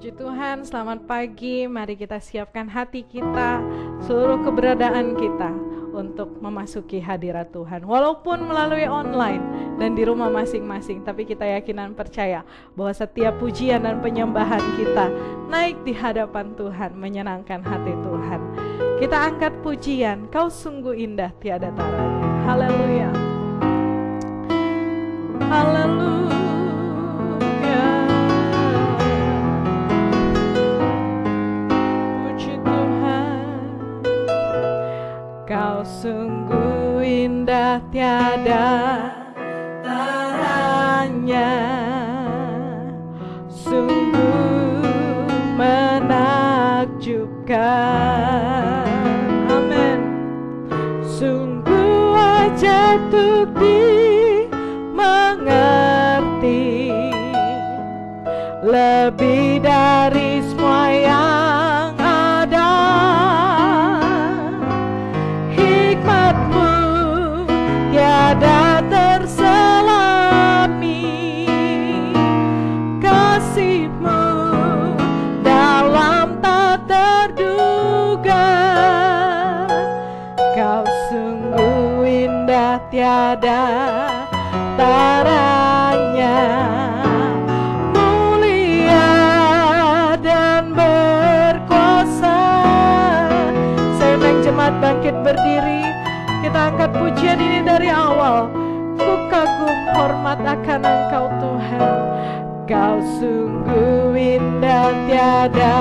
Puji Tuhan, selamat pagi. Mari kita siapkan hati kita, seluruh keberadaan kita untuk memasuki hadirat Tuhan. Walaupun melalui online dan di rumah masing-masing, tapi kita yakinan percaya bahwa setiap pujian dan penyembahan kita naik di hadapan Tuhan, menyenangkan hati Tuhan. Kita angkat pujian, Kau sungguh indah tiada taranya. Haleluya. Haleluya. Kau sungguh indah tiada taranya, sungguh menakjubkan. Amin. Sungguh ajaib untuk dimengerti, lebih dari semua yang ada. Tiada terselami, kasih-Mu dalam tak terduga. Kau sungguh indah tiada taranya, mulia dan berkuasa. Saya undang jemaat bangkit berdiri. Kita angkat pujian ini dari awal. Ku kagum hormat akan Engkau Tuhan. Kau sungguh indah tiada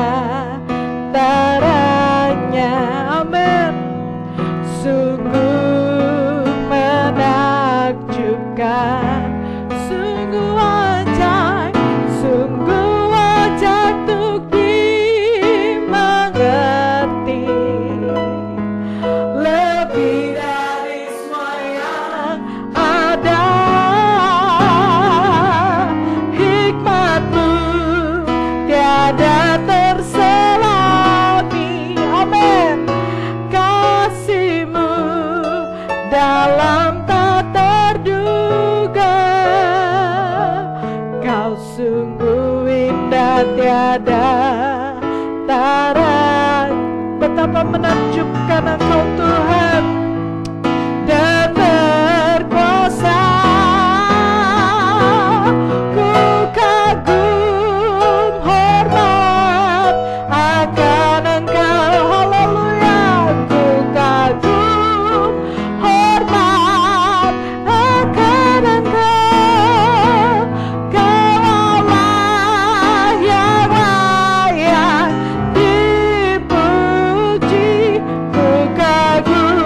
taranya. Amin. Sungguh menakjubkan, sungguh ajaib, sungguh ajaib untuk dimengerti, lebih dari semua yang ada. Hikmat-Mu tiada terselami. Amin. Kasih-Mu dalam tak terduga. Kau sungguh indah tiada tara. Betapa menakjubkan Engkau Tuhan dan berkuasa. Ku kagum hormat akan Engkau. Haleluya. Ku kagum hormat akan Engkau. Kau Allah yang layak dipuji. Ku kagum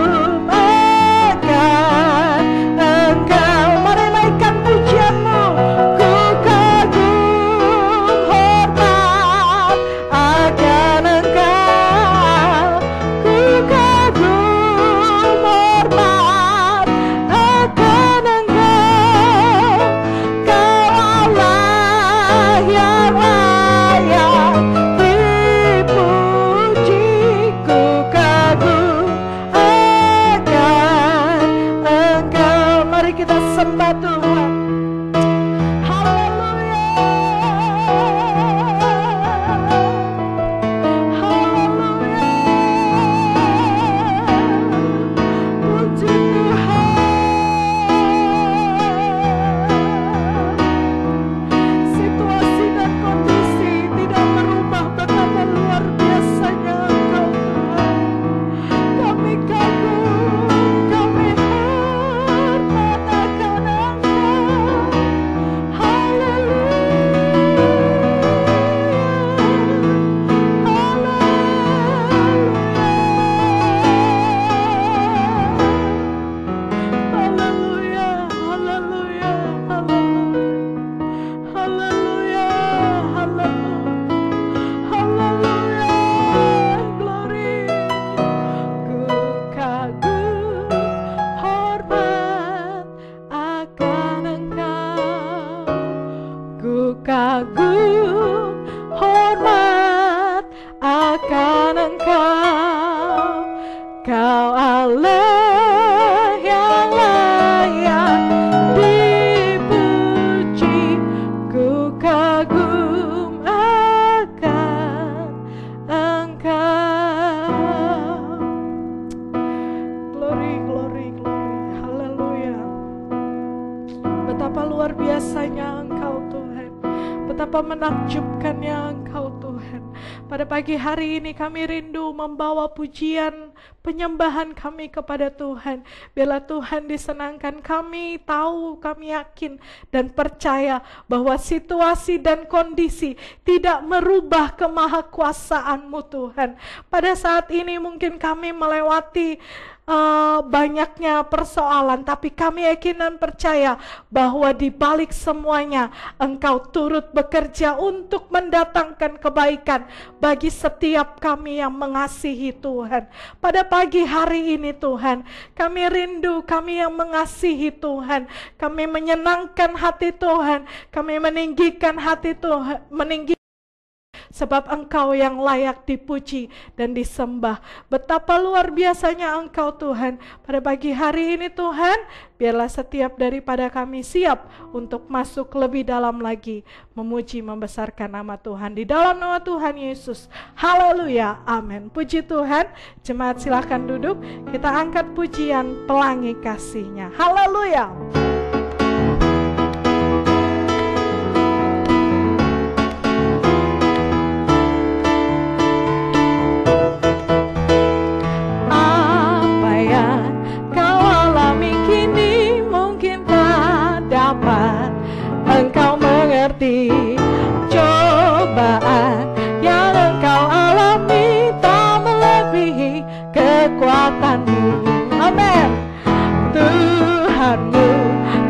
Engkau. Glory, glory, glory. Haleluya. Betapa luar biasanya Engkau Tuhan. Betapa menakjubkannya Engkau Tuhan. Pada pagi hari ini kami rindu membawa pujian, penyembahan kami kepada Tuhan. Biarlah Tuhan disenangkan. Kami tahu, kami yakin dan percaya bahwa situasi dan kondisi tidak merubah kemahakuasaan-Mu Tuhan. Pada saat ini mungkin kami melewati banyaknya persoalan, tapi kami yakin dan percaya bahwa di balik semuanya Engkau turut bekerja untuk mendatangkan kebaikan bagi setiap kami yang mengasihi Tuhan. Pada pagi hari ini Tuhan, kami rindu, kami yang mengasihi Tuhan, kami menyenangkan hati Tuhan, kami meninggikan hati Tuhan, sebab Engkau yang layak dipuji dan disembah. Betapa luar biasanya Engkau Tuhan. Pada pagi hari ini Tuhan, biarlah setiap daripada kami siap untuk masuk lebih dalam lagi, memuji membesarkan nama Tuhan. Di dalam nama Tuhan Yesus. Haleluya, amin. Puji Tuhan. Jemaat silakan duduk. Kita angkat pujian Pelangi Kasih-Nya. Haleluya. Engkau mengerti cobaan yang engkau alami tak melebihi kekuatanmu. Amin. Tuhanmu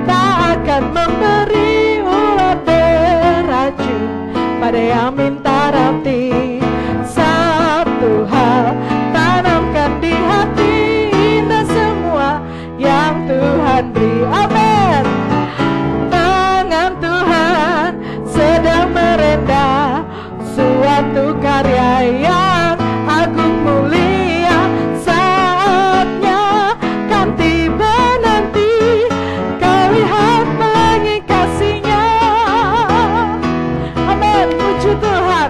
tak akan memberi ular beracun pada yang minta roti. Satu hal tanamkan di hati, indah semua yang Tuhan beri. Amin. Sedang merendah suatu karya yang agung mulia. Saatnya kan tiba nanti, kau lihat pelangi kasih-Nya. Amin. Puji Tuhan.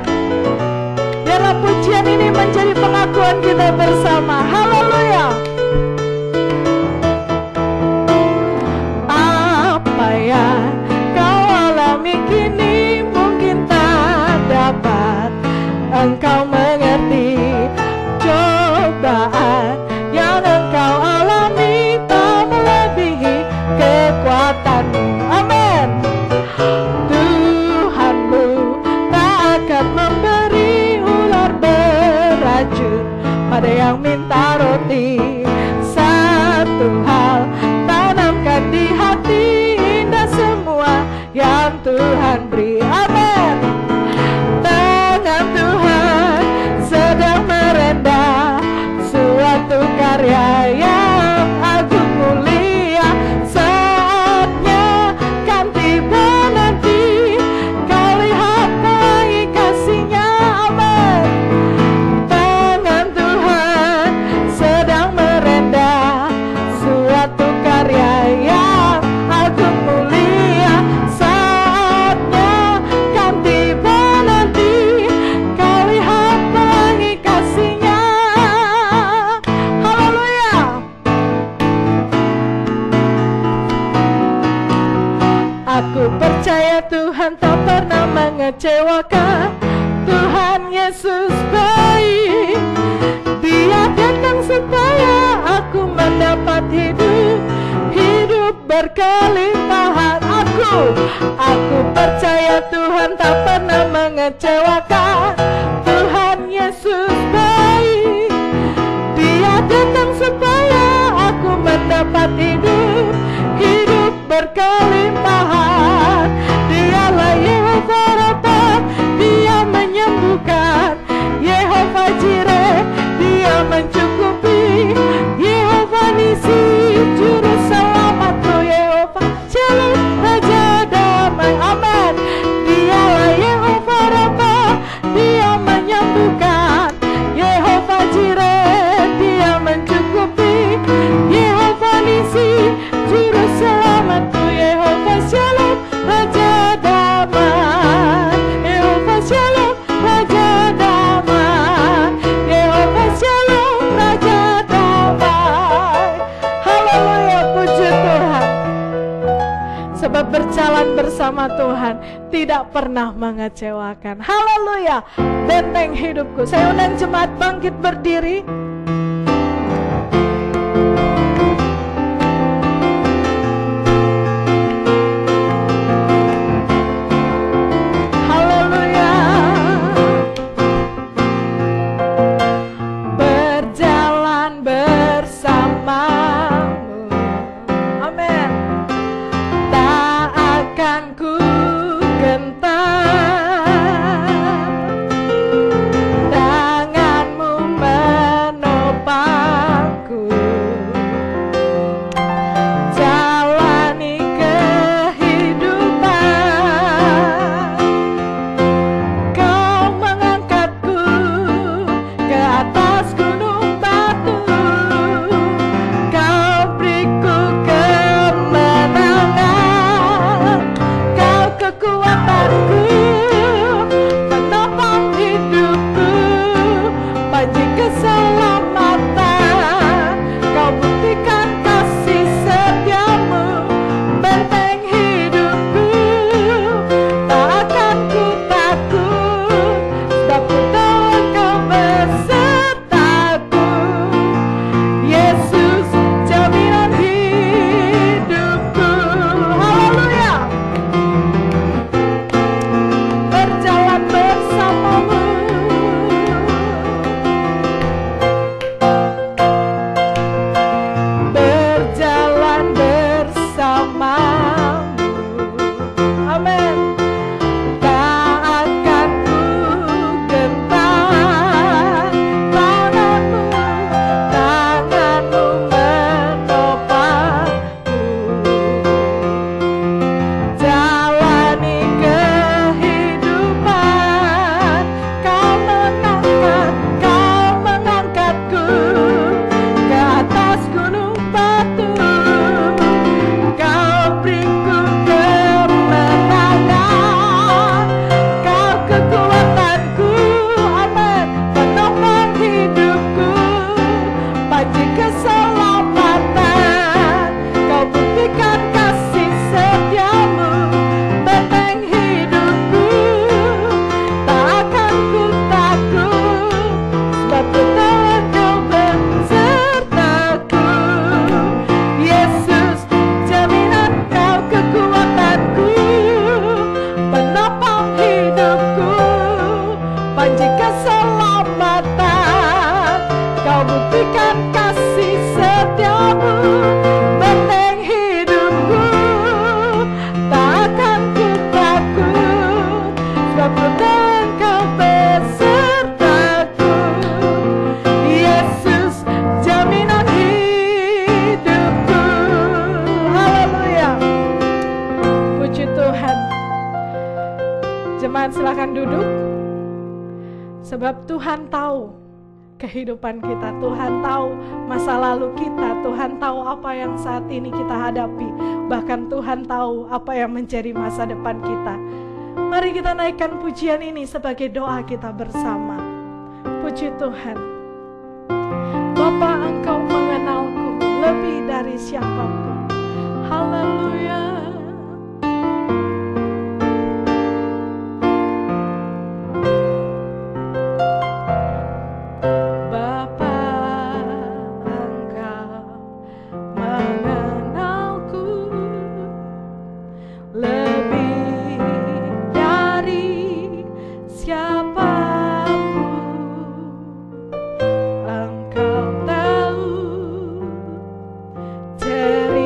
Biarlah pujian ini menjadi pengakuan kita bersama. Haleluya. Apa yang kau alami kini engkau mengerti cobaan yang engkau alami tak melebihi kekuatanmu. Amin. Tuhanmu tak akan memberi ular beracun pada yang minta roti. Satu hal tanamkan di hati, indah semua yang Tuhan beri. Amin. Sedang merendah suatu karya yang agung mulia. Saatnya kan tiba nanti, kau lihat pelangi kasih-Nya. Amin. Tangan Tuhan sedang merendah suatu karya yang agung mulia. Saatnya kan tiba nanti, kau lihat pelangi kasih-Nya. Haleluya. Aku percaya Tuhan tak pernah mengecewakan. Tuhan Yesus baik. Dia datang supaya aku mendapat hidup berkelimpahan. Aku percaya Tuhan tak pernah mengecewakan. Tuhan Yesus baik. Dia datang supaya aku mendapat hidup berkelimpahan. Dialah Yehova Rafa, Dia menyembuhkan. bersama Tuhan tidak pernah mengecewakan. Haleluya, benteng hidupku. Saya undang jemaat bangkit berdiri. Silakan duduk. Sebab Tuhan tahu kehidupan kita, Tuhan tahu masa lalu kita, Tuhan tahu apa yang saat ini kita hadapi, bahkan Tuhan tahu apa yang menjadi masa depan kita. Mari kita naikkan pujian ini sebagai doa kita bersama. Puji Tuhan. Bapa, Engkau mengenalku lebih dari siapapun. Haleluya. Dari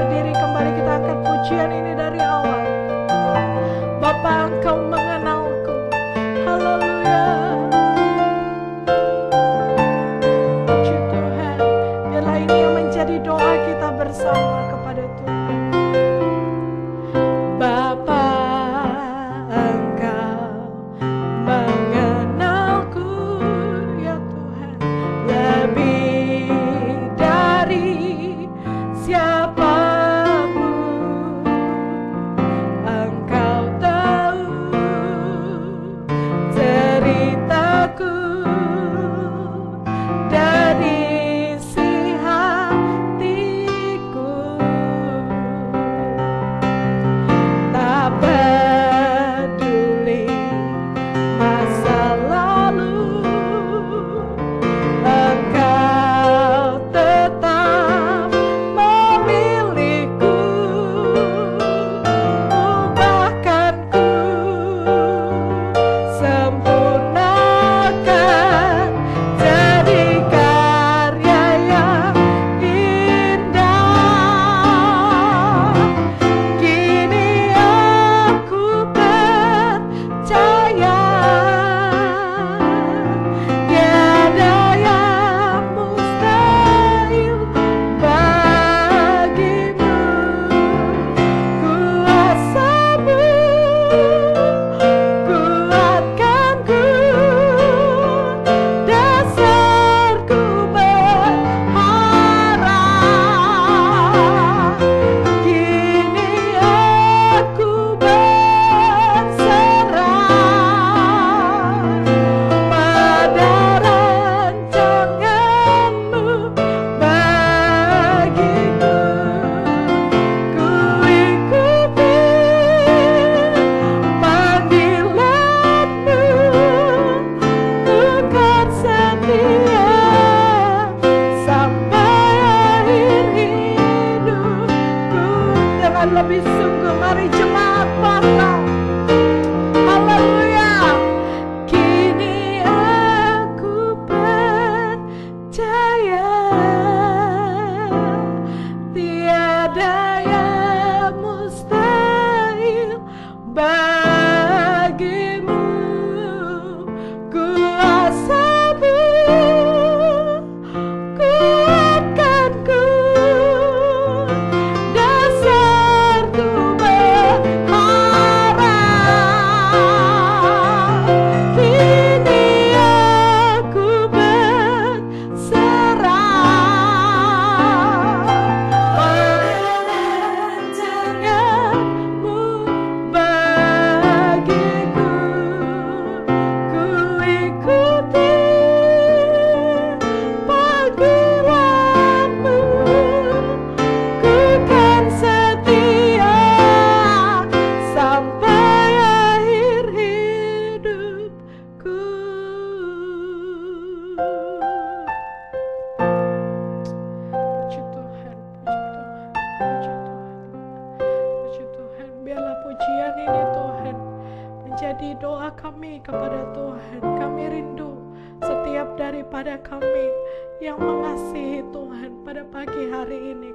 berdiri kembali, kita angkat pujian ini dari awal. Bapa, Engkau mengenalku. Haleluya. Puji Tuhan. Biarlah ini yang menjadi doa kita bersama kepada Tuhan. Bapa, Engkau mengenalku ya Tuhan, lebih dari siapapun. Engkau tahu ceritaku dan isi hatiku. Tak peduli masa lalu, Engkau tetap memilihku. Ubahkanku, sempurnakan jadi karya yang indah. Kini aku percaya tiada yang mustahil bagimu. Kuasamu kuatkanku, dasarku berharap. Kini aku berserah pada rancangan-Mu bagiku. Ku ikuti panggilan-Mu, ku kan setia sampai akhir hidupku. Dengan lebih sungguh mari jemaat pasang. Haleluya. Kini aku percaya tiada yang mustahil bagimu. Kuasamu kuatkanku, dasarku berharap. Kini aku berserah pada rancangan-Mu bagiku. Ku ikuti panggilan-Mu, ku kan setia sampai akhir hidupku. Puji Tuhan, puji Tuhan, puji Tuhan. Biarlah pujian ini Tuhan menjadi doa kami kepada Tuhan. Kami rindu setiap daripada kami yang mengasihi Tuhan pada pagi hari ini.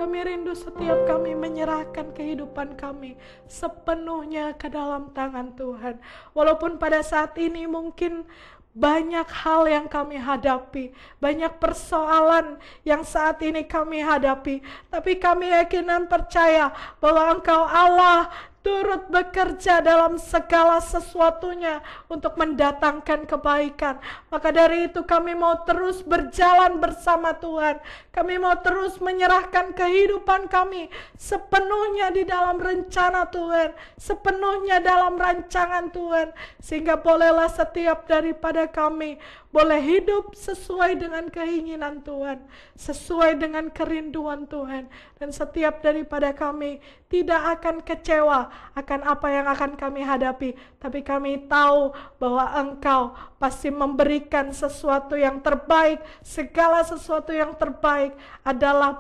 Kami rindu setiap kami menyerahkan kehidupan kami sepenuhnya ke dalam tangan Tuhan. Walaupun pada saat ini mungkin banyak hal yang kami hadapi, banyak persoalan yang saat ini kami hadapi, tapi kami yakin dan percaya bahwa Engkau Allah turut bekerja dalam segala sesuatunya untuk mendatangkan kebaikan. Maka dari itu kami mau terus berjalan bersama Tuhan. Kami mau terus menyerahkan kehidupan kami sepenuhnya di dalam rencana Tuhan, sepenuhnya dalam rancangan Tuhan, sehingga bolehlah setiap daripada kami boleh hidup sesuai dengan keinginan Tuhan, sesuai dengan kerinduan Tuhan. Dan setiap daripada kami tidak akan kecewa akan apa yang akan kami hadapi, tapi kami tahu bahwa Engkau pasti memberikan sesuatu yang terbaik. Segala sesuatu yang terbaik adalah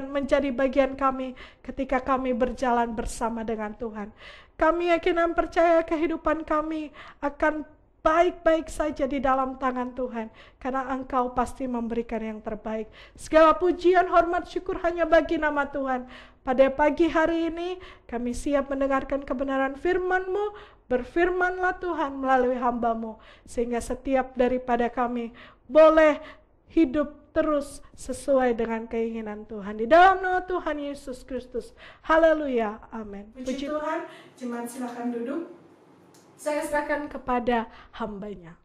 menjadi bagian kami ketika kami berjalan bersama dengan Tuhan. Kami yakin dan percaya kehidupan kami akan baik-baik saja di dalam tangan Tuhan, karena Engkau pasti memberikan yang terbaik. Segala pujian, hormat, syukur hanya bagi nama Tuhan. Pada pagi hari ini kami siap mendengarkan kebenaran firman-Mu. Berfirmanlah Tuhan melalui hamba-Mu, sehingga setiap daripada kami boleh hidup terus sesuai dengan keinginan Tuhan. Di dalam nama Tuhan Yesus Kristus. Haleluya. Amin. Puji Tuhan. Jemaat silakan duduk. Saya serahkan kepada hamba-Nya.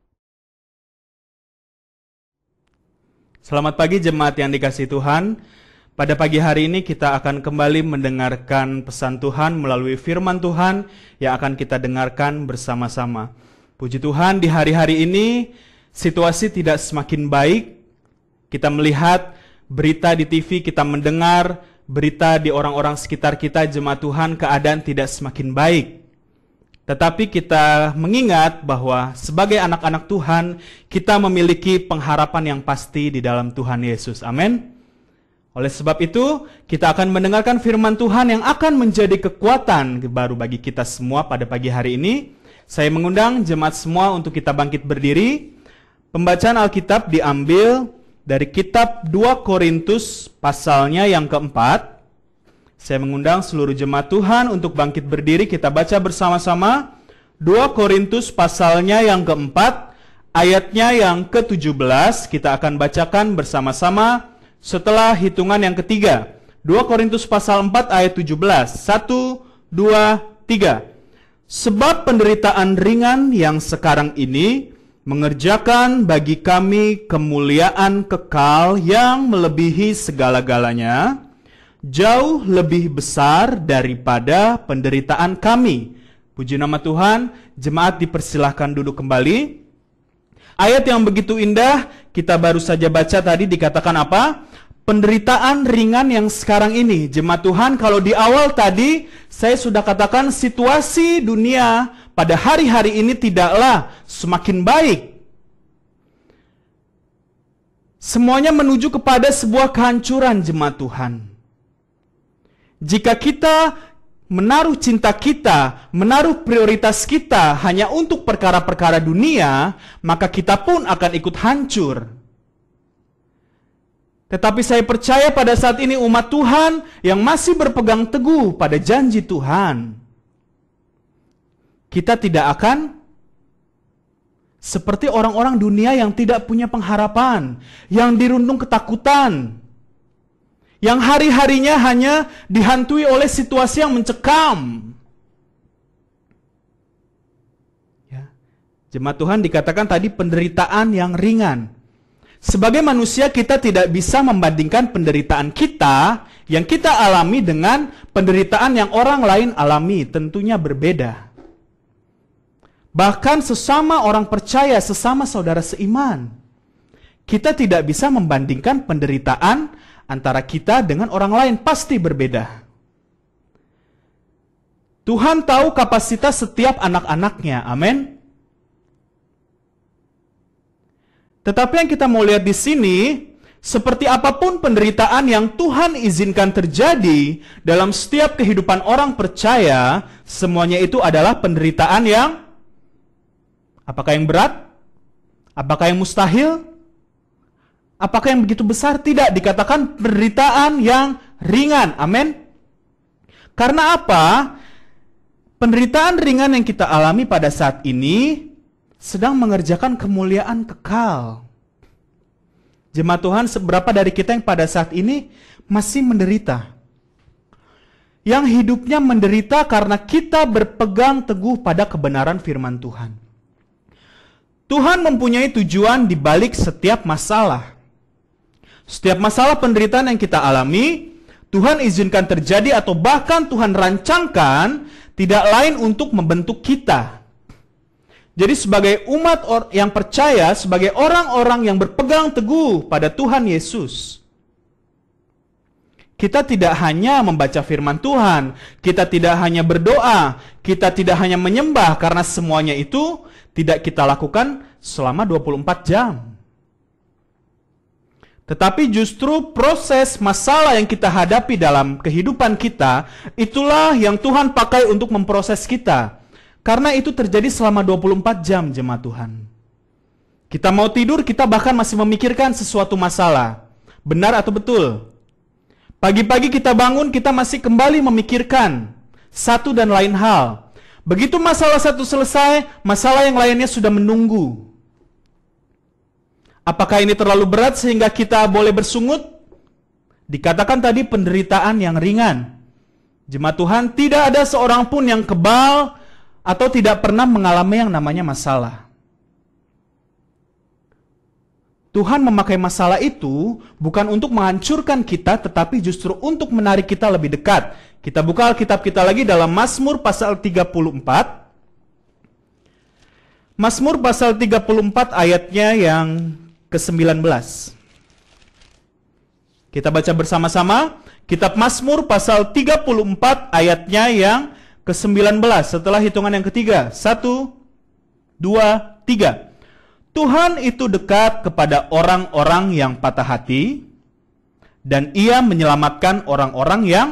Selamat pagi jemaat yang dikasihi Tuhan. Pada pagi hari ini kita akan kembali mendengarkan pesan Tuhan melalui firman Tuhan yang akan kita dengarkan bersama-sama. Puji Tuhan, di hari-hari ini situasi tidak semakin baik. Kita melihat berita di TV, kita mendengar berita di orang-orang sekitar kita, jemaat Tuhan, keadaan tidak semakin baik. Tetapi kita mengingat bahwa sebagai anak-anak Tuhan, kita memiliki pengharapan yang pasti di dalam Tuhan Yesus. Amin. Oleh sebab itu, kita akan mendengarkan firman Tuhan yang akan menjadi kekuatan baru bagi kita semua pada pagi hari ini. Saya mengundang jemaat semua untuk kita bangkit berdiri. Pembacaan Alkitab diambil dari kitab 2 Korintus pasalnya yang keempat. Saya mengundang seluruh jemaat Tuhan untuk bangkit berdiri. Kita baca bersama-sama 2 Korintus pasalnya yang keempat, ayatnya yang ke-17. Kita akan bacakan bersama-sama setelah hitungan yang ketiga. 2 Korintus pasal 4 ayat 17. 1, 2, 3. Sebab penderitaan ringan yang sekarang ini mengerjakan bagi kami kemuliaan kekal yang melebihi segala-galanya, jauh lebih besar daripada penderitaan kami. Puji nama Tuhan. Jemaat dipersilahkan duduk kembali. Ayat yang begitu indah kita baru saja baca tadi, dikatakan apa? Penderitaan ringan yang sekarang ini. Jemaat Tuhan, kalau di awal tadi saya sudah katakan situasi dunia pada hari-hari ini tidaklah semakin baik. Semuanya menuju kepada sebuah kehancuran, jemaat Tuhan. Jika kita menaruh cinta kita, menaruh prioritas kita hanya untuk perkara-perkara dunia, maka kita pun akan ikut hancur. Tetapi saya percaya pada saat ini umat Tuhan yang masih berpegang teguh pada janji Tuhan, kita tidak akan seperti orang-orang dunia yang tidak punya pengharapan, yang dirundung ketakutan, yang hari-harinya hanya dihantui oleh situasi yang mencekam. Ya. Jemaat Tuhan, dikatakan tadi penderitaan yang ringan. Sebagai manusia kita tidak bisa membandingkan penderitaan kita yang kita alami dengan penderitaan yang orang lain alami, tentunya berbeda. Bahkan sesama orang percaya, sesama saudara seiman, kita tidak bisa membandingkan penderitaan antara kita dengan orang lain, pasti berbeda. Tuhan tahu kapasitas setiap anak-anaknya, amin. Tetapi yang kita mau lihat di sini, seperti apapun penderitaan yang Tuhan izinkan terjadi dalam setiap kehidupan orang percaya, semuanya itu adalah penderitaan yang apakah yang berat? Apakah yang mustahil? Apakah yang begitu besar? Tidak, dikatakan penderitaan yang ringan. Amin. Karena apa? Penderitaan ringan yang kita alami pada saat ini sedang mengerjakan kemuliaan kekal. Jemaat Tuhan, seberapa dari kita yang pada saat ini masih menderita? Yang hidupnya menderita karena kita berpegang teguh pada kebenaran firman Tuhan. Tuhan mempunyai tujuan di balik setiap masalah. Setiap masalah penderitaan yang kita alami, Tuhan izinkan terjadi atau bahkan Tuhan rancangkan tidak lain untuk membentuk kita. Jadi sebagai umat yang percaya, sebagai orang-orang yang berpegang teguh pada Tuhan Yesus, kita tidak hanya membaca firman Tuhan, kita tidak hanya berdoa, kita tidak hanya menyembah, karena semuanya itu tidak kita lakukan selama 24 jam. Tetapi justru proses masalah yang kita hadapi dalam kehidupan kita, itulah yang Tuhan pakai untuk memproses kita. Karena itu terjadi selama 24 jam, jemaat Tuhan. Kita mau tidur, kita bahkan masih memikirkan sesuatu masalah. Benar atau betul? Pagi-pagi kita bangun, kita masih kembali memikirkan satu dan lain hal. Begitu masalah satu selesai, masalah yang lainnya sudah menunggu. Apakah ini terlalu berat sehingga kita boleh bersungut? Dikatakan tadi penderitaan yang ringan. Jemaat Tuhan, tidak ada seorang pun yang kebal atau tidak pernah mengalami yang namanya masalah. Tuhan memakai masalah itu bukan untuk menghancurkan kita, tetapi justru untuk menarik kita lebih dekat. Kita buka Alkitab kita lagi dalam Mazmur pasal 34. Mazmur pasal 34 ayatnya yang ke-19. Kita baca bersama-sama. Kitab Mazmur pasal 34 ayatnya yang ke-19. Setelah hitungan yang ketiga. 1, 2, 3. Tuhan itu dekat kepada orang-orang yang patah hati, dan Ia menyelamatkan orang-orang yang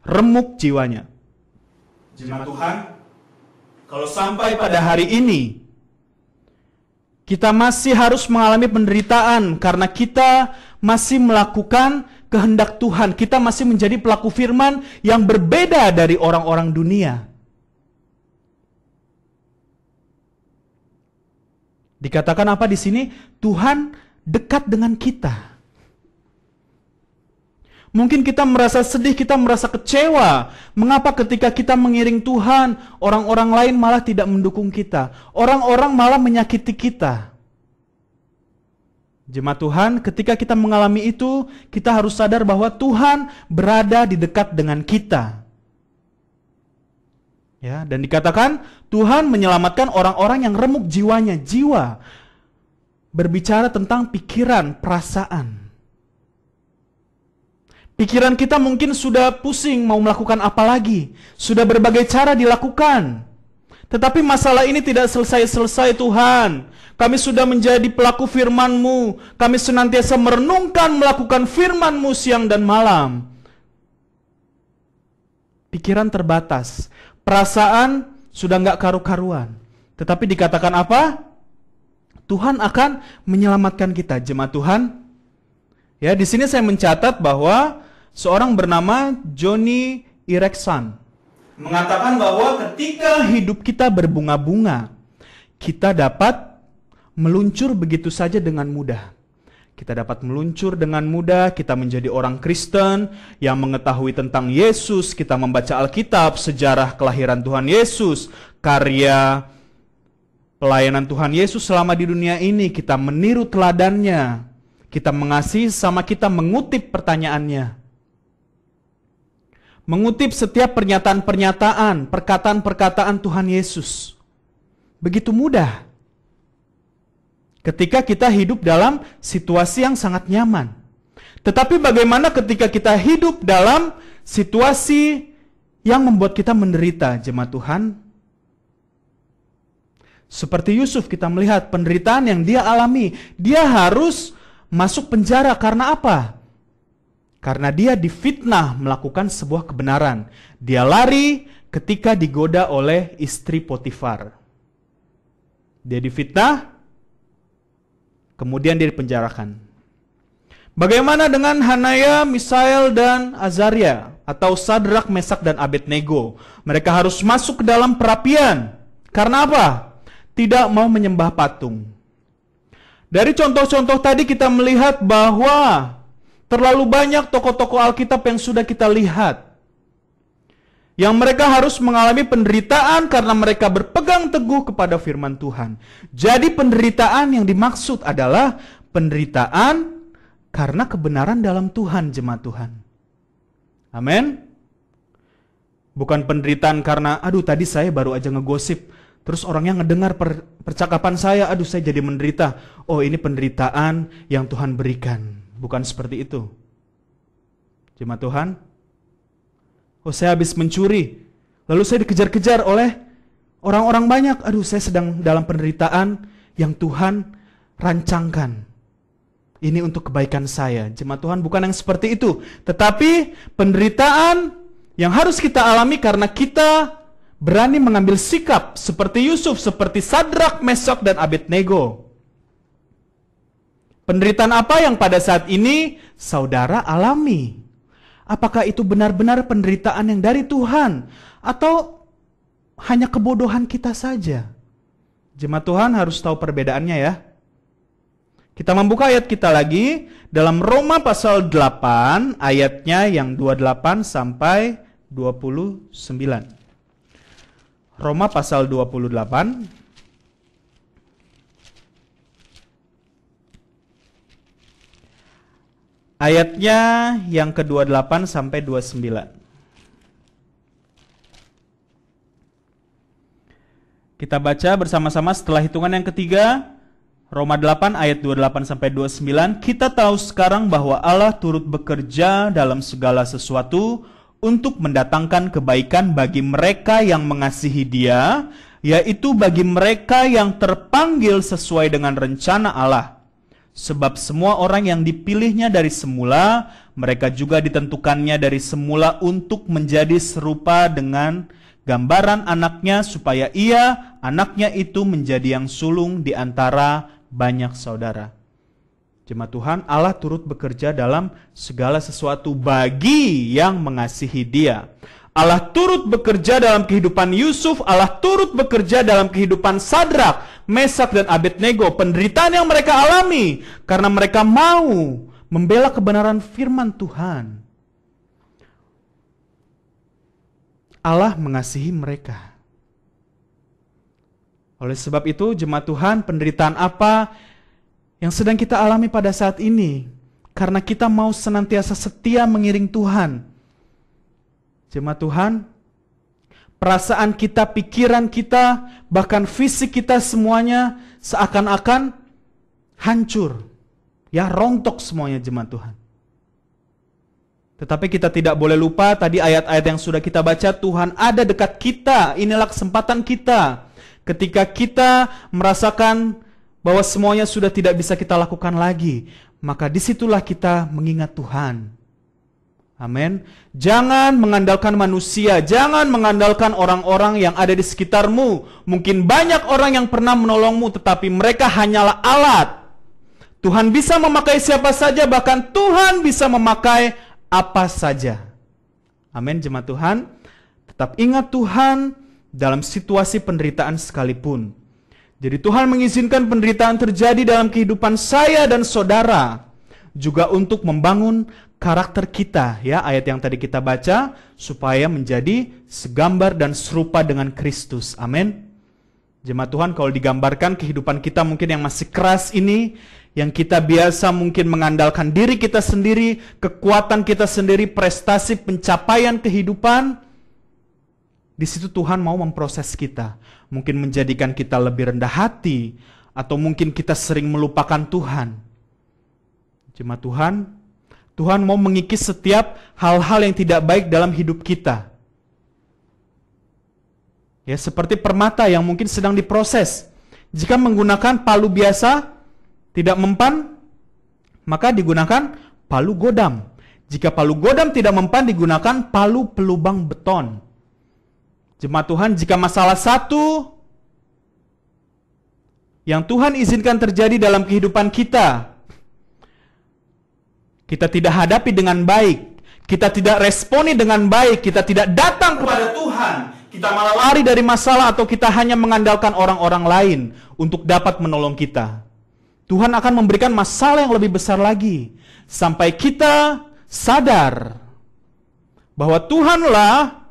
remuk jiwanya. Jemaat Tuhan, kalau sampai pada hari ini kita masih harus mengalami penderitaan karena kita masih melakukan kehendak Tuhan, kita masih menjadi pelaku firman yang berbeda dari orang-orang dunia. Dikatakan apa di sini? Tuhan dekat dengan kita. Mungkin kita merasa sedih, kita merasa kecewa. Mengapa ketika kita mengiring Tuhan, orang-orang lain malah tidak mendukung kita? Orang-orang malah menyakiti kita. Jemaat Tuhan, ketika kita mengalami itu, kita harus sadar bahwa Tuhan berada di dekat dengan kita. Ya, dan dikatakan Tuhan menyelamatkan orang-orang yang remuk jiwanya. Jiwa berbicara tentang pikiran, perasaan. Pikiran kita mungkin sudah pusing mau melakukan apa lagi. Sudah berbagai cara dilakukan. Tetapi masalah ini tidak selesai-selesai Tuhan. Kami sudah menjadi pelaku firman-Mu. Kami senantiasa merenungkan melakukan firman-Mu siang dan malam. Pikiran terbatas. Perasaan sudah nggak karu-karuan. Tetapi dikatakan apa? Tuhan akan menyelamatkan kita, jemaat Tuhan. Ya, di sini saya mencatat bahwa seorang bernama Joni Eareckson mengatakan bahwa ketika hidup kita berbunga-bunga, kita dapat meluncur begitu saja dengan mudah. Kita dapat meluncur dengan mudah, kita menjadi orang Kristen yang mengetahui tentang Yesus, kita membaca Alkitab, sejarah kelahiran Tuhan Yesus, karya pelayanan Tuhan Yesus selama di dunia ini, kita meniru teladannya, kita mengasihi sama kita mengutip pertanyaannya. Mengutip setiap pernyataan-pernyataan, perkataan-perkataan Tuhan Yesus. Begitu mudah. Ketika kita hidup dalam situasi yang sangat nyaman. Tetapi bagaimana ketika kita hidup dalam situasi yang membuat kita menderita, jemaat Tuhan? Seperti Yusuf, kita melihat penderitaan yang dia alami. Dia harus masuk penjara karena apa? Karena dia difitnah melakukan sebuah kebenaran. Dia lari ketika digoda oleh istri Potifar. Dia difitnah, kemudian dia dipenjarakan. Bagaimana dengan Hanaya, Misael, dan Azaria? Atau Sadrak, Mesak, dan Abednego? Mereka harus masuk ke dalam perapian. Karena apa? Tidak mau menyembah patung. Dari contoh-contoh tadi kita melihat bahwa terlalu banyak tokoh-tokoh Alkitab yang sudah kita lihat. Yang mereka harus mengalami penderitaan karena mereka berpegang teguh kepada firman Tuhan. Jadi penderitaan yang dimaksud adalah penderitaan karena kebenaran dalam Tuhan, jemaat Tuhan. Amin. Bukan penderitaan karena, aduh tadi saya baru aja ngegosip, terus orangnya ngedengar percakapan saya, aduh saya jadi menderita. Oh ini penderitaan yang Tuhan berikan. Bukan seperti itu. Jemaat Tuhan. Oh saya habis mencuri, lalu saya dikejar-kejar oleh orang-orang banyak. Aduh saya sedang dalam penderitaan yang Tuhan rancangkan. Ini untuk kebaikan saya. Jemaat Tuhan, bukan yang seperti itu. Tetapi penderitaan yang harus kita alami karena kita berani mengambil sikap seperti Yusuf, seperti Sadrak, Meshak, dan Abednego. Penderitaan apa yang pada saat ini saudara alami? Apakah itu benar-benar penderitaan yang dari Tuhan atau hanya kebodohan kita saja? Jemaat Tuhan harus tahu perbedaannya ya. Kita membuka ayat kita lagi dalam Roma pasal 8 ayatnya yang 28 sampai 29. Roma pasal 28 ayatnya yang ke-28 sampai 29. Kita baca bersama-sama setelah hitungan yang ketiga, Roma 8 ayat 28 sampai 29. Kita tahu sekarang bahwa Allah turut bekerja dalam segala sesuatu untuk mendatangkan kebaikan bagi mereka yang mengasihi Dia, yaitu bagi mereka yang terpanggil sesuai dengan rencana Allah. Sebab semua orang yang dipilihnya dari semula, mereka juga ditentukannya dari semula untuk menjadi serupa dengan gambaran anaknya, supaya ia, anaknya itu menjadi yang sulung di antara banyak saudara. Jemaat Tuhan, Allah turut bekerja dalam segala sesuatu bagi yang mengasihi Dia. Allah turut bekerja dalam kehidupan Yusuf, Allah turut bekerja dalam kehidupan Sadrak, Meshak, dan Abednego. Penderitaan yang mereka alami karena mereka mau membela kebenaran firman Tuhan. Allah mengasihi mereka. Oleh sebab itu, jemaat Tuhan, penderitaan apa yang sedang kita alami pada saat ini? Karena kita mau senantiasa setia mengiring Tuhan. Jemaat Tuhan, perasaan kita, pikiran kita, bahkan fisik kita semuanya seakan-akan hancur. Ya, rontok semuanya jemaat Tuhan. Tetapi kita tidak boleh lupa tadi ayat-ayat yang sudah kita baca, Tuhan ada dekat kita. Inilah kesempatan kita. Ketika kita merasakan bahwa semuanya sudah tidak bisa kita lakukan lagi, maka disitulah kita mengingat Tuhan. Amin. Jangan mengandalkan manusia, jangan mengandalkan orang-orang yang ada di sekitarmu. Mungkin banyak orang yang pernah menolongmu, tetapi mereka hanyalah alat. Tuhan bisa memakai siapa saja, bahkan Tuhan bisa memakai apa saja. Amin, jemaat Tuhan. Tetap ingat Tuhan dalam situasi penderitaan sekalipun. Jadi Tuhan mengizinkan penderitaan terjadi dalam kehidupan saya dan saudara, juga untuk membangun karakter kita, ya, ayat yang tadi kita baca, supaya menjadi segambar dan serupa dengan Kristus. Amin. Jemaat Tuhan, kalau digambarkan kehidupan kita mungkin yang masih keras ini, yang kita biasa mungkin mengandalkan diri kita sendiri, kekuatan kita sendiri, prestasi, pencapaian kehidupan, di situ Tuhan mau memproses kita. Mungkin menjadikan kita lebih rendah hati, atau mungkin kita sering melupakan Tuhan. Jemaat Tuhan, Tuhan mau mengikis setiap hal-hal yang tidak baik dalam hidup kita. Ya, seperti permata yang mungkin sedang diproses. Jika menggunakan palu biasa, tidak mempan, maka digunakan palu godam. Jika palu godam tidak mempan, digunakan palu pelubang beton. Jemaat Tuhan, jika masalah satu yang Tuhan izinkan terjadi dalam kehidupan kita, kita tidak hadapi dengan baik, kita tidak responi dengan baik, kita tidak datang kepada Tuhan, kita malah lari dari masalah, atau kita hanya mengandalkan orang-orang lain untuk dapat menolong kita, Tuhan akan memberikan masalah yang lebih besar lagi, sampai kita sadar bahwa Tuhanlah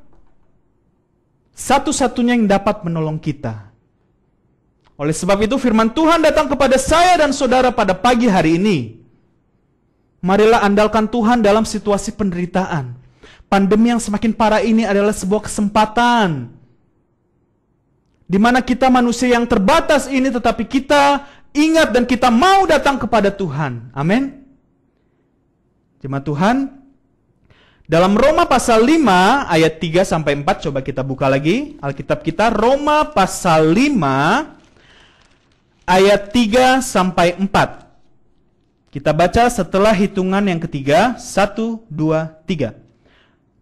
satu-satunya yang dapat menolong kita. Oleh sebab itu firman Tuhan datang kepada saya dan saudara pada pagi hari ini. Marilah andalkan Tuhan dalam situasi penderitaan. Pandemi yang semakin parah ini adalah sebuah kesempatan, di mana kita manusia yang terbatas ini, tetapi kita ingat dan kita mau datang kepada Tuhan. Amin. Jemaat Tuhan, dalam Roma pasal 5 ayat 3 sampai 4, coba kita buka lagi Alkitab kita. Roma pasal 5 ayat 3 sampai 4. Kita baca setelah hitungan yang ketiga. 1, 2, 3.